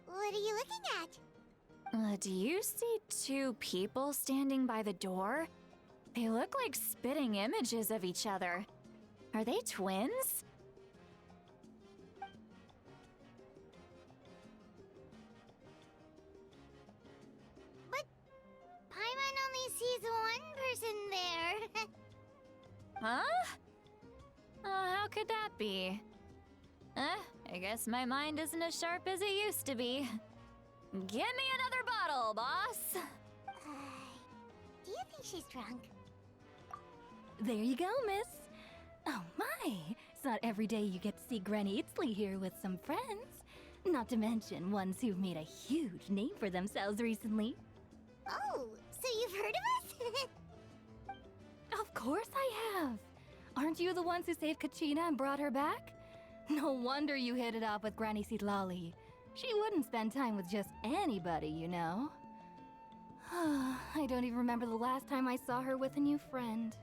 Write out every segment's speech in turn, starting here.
What are you looking at? Do you see two people standing by the door? They look like spitting images of each other. Are they twins? But Paimon only sees one person there. Huh? How could that be? I guess my mind isn't as sharp as it used to be. Give me another bottle, boss! Do you think she's drunk? There you go, miss. Oh my, it's not every day you get to see Granny Citlali here with some friends. Not to mention ones who've made a huge name for themselves recently. Oh, so you've heard of us? Of course I have. Aren't you the ones who saved Kachina and brought her back? No wonder you hit it off with Granny Citlali. She wouldn't spend time with just anybody, you know. I don't even remember the last time I saw her with a new friend.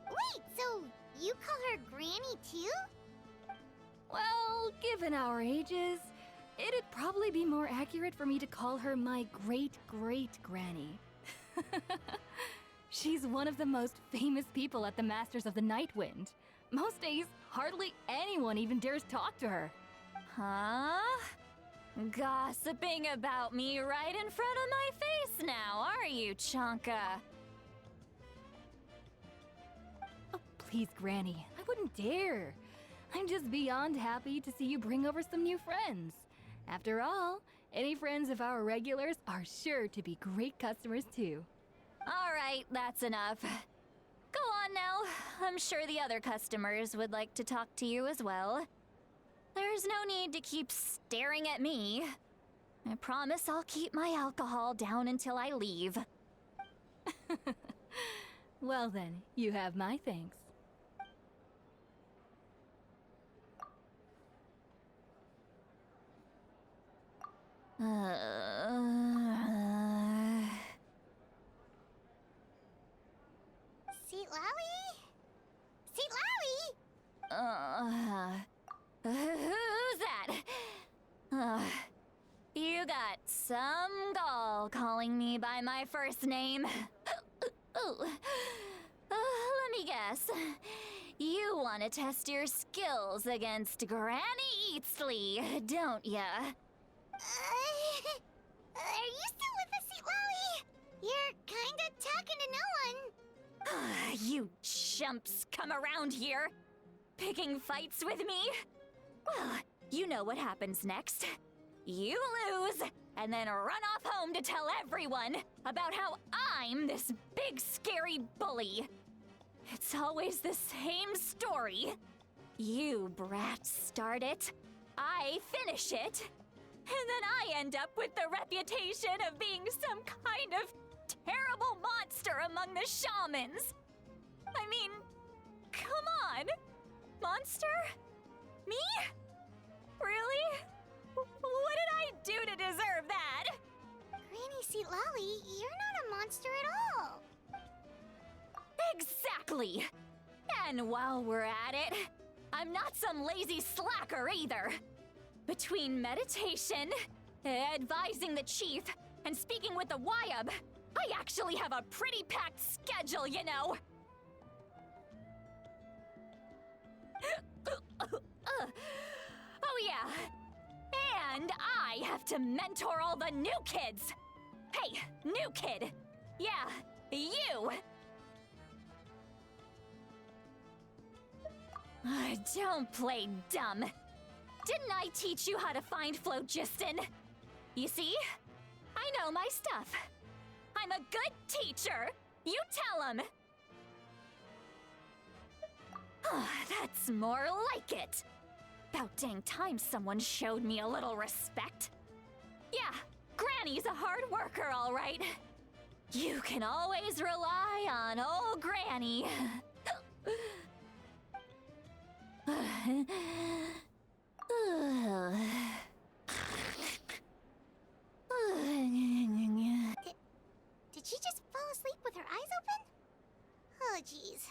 Wait, so you call her Granny too? Well, given our ages, it'd probably be more accurate for me to call her my great-great-granny. She's one of the most famous people at the Masters of the Night Wind. Most days, hardly anyone even dares talk to her. Huh? Gossiping about me right in front of my face now, are you, Chonka? Oh, please, Granny, I wouldn't dare. I'm just beyond happy to see you bring over some new friends. After all, any friends of our regulars are sure to be great customers too. All right, that's enough. Go on now. I'm sure the other customers would like to talk to you as well. There's no need to keep staring at me. I promise I'll keep my alcohol down until I leave. Well then, you have my thanks. Citlali? Citlali? Who's that? You got some gall calling me by my first name. Let me guess. You want to test your skills against Granny Citlali, don't ya? Are you still with us, Citlali? You're kinda talking to no one. You chumps come around here, picking fights with me? Well, you know what happens next. You lose, and then run off home to tell everyone about how I'm this big scary bully. It's always the same story. You brats start it, I finish it, and then I end up with the reputation of being some kind of terrible monster among the shamans. I mean, come on. Monster? Me? Really? What did I do to deserve that? Granny Citlali, you're not a monster at all. Exactly! And while we're at it, I'm not some lazy slacker either. Between meditation, advising the chief, and speaking with the Wyab, I actually have a pretty packed schedule, you know! Oh yeah! And I have to mentor all the new kids! Hey, new kid! Yeah, you! Don't play dumb. Didn't I teach you how to find phlogiston? You see? I know my stuff. I'm a good teacher. You tell him. That's more like it. About dang time someone showed me a little respect. Yeah, Granny's a hard worker, all right. You can always rely on old Granny. Did she just fall asleep with her eyes open? Oh, jeez.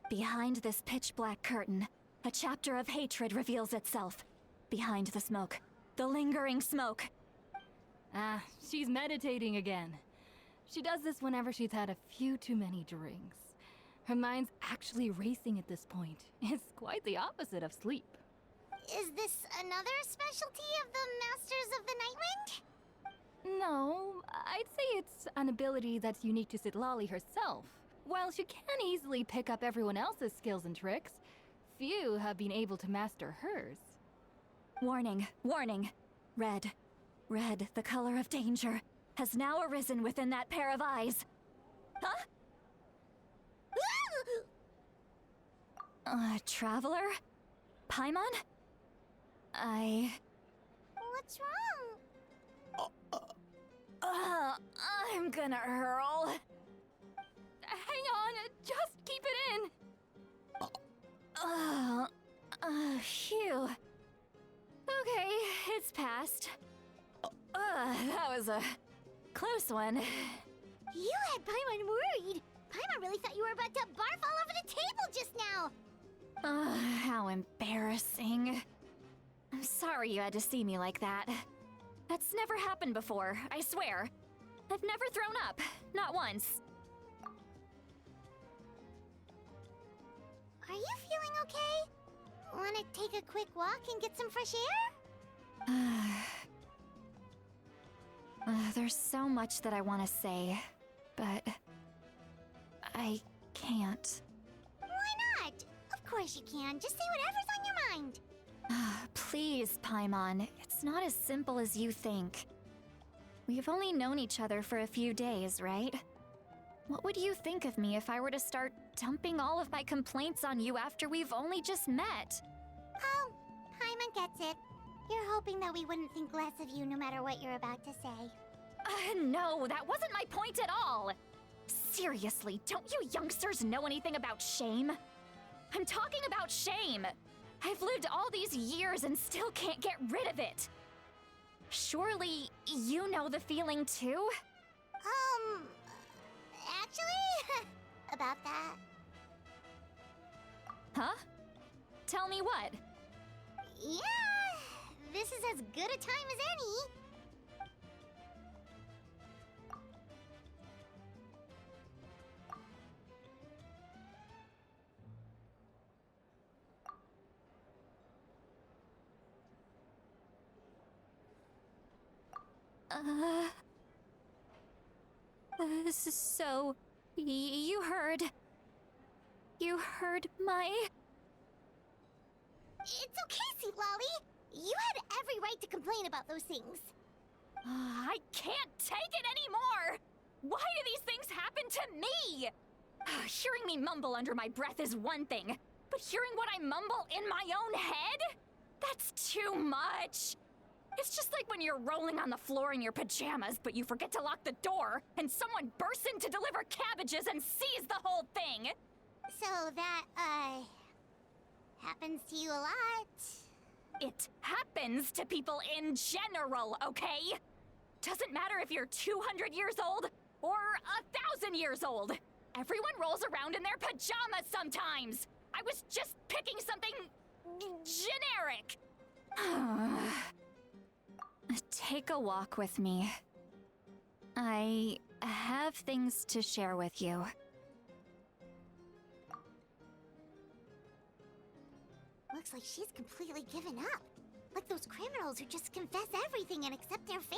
Behind this pitch-black curtain, a chapter of hatred reveals itself. Behind the smoke. The lingering smoke. Ah, she's meditating again. She does this whenever she's had a few too many drinks. Her mind's actually racing at this point. It's quite the opposite of sleep. Is this another specialty of the Masters of the Nightwind? No, I'd say it's an ability that's unique to Citlali herself. While she can easily pick up everyone else's skills and tricks, few have been able to master hers. Warning, warning. Red. Red, the color of danger, has now arisen within that pair of eyes. Huh? Traveler? Paimon? What's wrong? I'm gonna hurl. Hang on, just keep it in. Phew. Okay, it's passed. That was a close one. You had Paimon worried. Paimon really thought you were about to barf all over the table just now. How embarrassing. I'm sorry you had to see me like that. That's never happened before, I swear. I've never thrown up, not once. Are you feeling okay? Want to take a quick walk and get some fresh air? There's so much that I want to say, but I can't. Why not? Of course you can. Just say whatever's on your mind. Please, Paimon. It's not as simple as you think. We've only known each other for a few days, right? What would you think of me if I were to start dumping all of my complaints on you after we've only just met? Oh, Paimon gets it. You're hoping that we wouldn't think less of you no matter what you're about to say. No, that wasn't my point at all. Seriously, don't you youngsters know anything about shame? I'm talking about shame. I've lived all these years and still can't get rid of it. Surely, you know the feeling too? Actually, about that. Huh? Tell me what? Yeah, this is as good a time as any. So, you heard my... It's okay, Citlali. You had every right to complain about those things. I can't take it anymore! Why do these things happen to me? Hearing me mumble under my breath is one thing, but hearing what I mumble in my own head? That's too much! It's just like when you're rolling on the floor in your pajamas, but you forget to lock the door, and someone bursts in to deliver cabbages and sees the whole thing! So that, happens to you a lot. It happens to people in general, okay? Doesn't matter if you're 200 years old or 1,000 years old. Everyone rolls around in their pajamas sometimes. I was just picking something generic. Take a walk with me. I have things to share with you. Looks like she's completely given up. Like those criminals who just confess everything and accept their fate.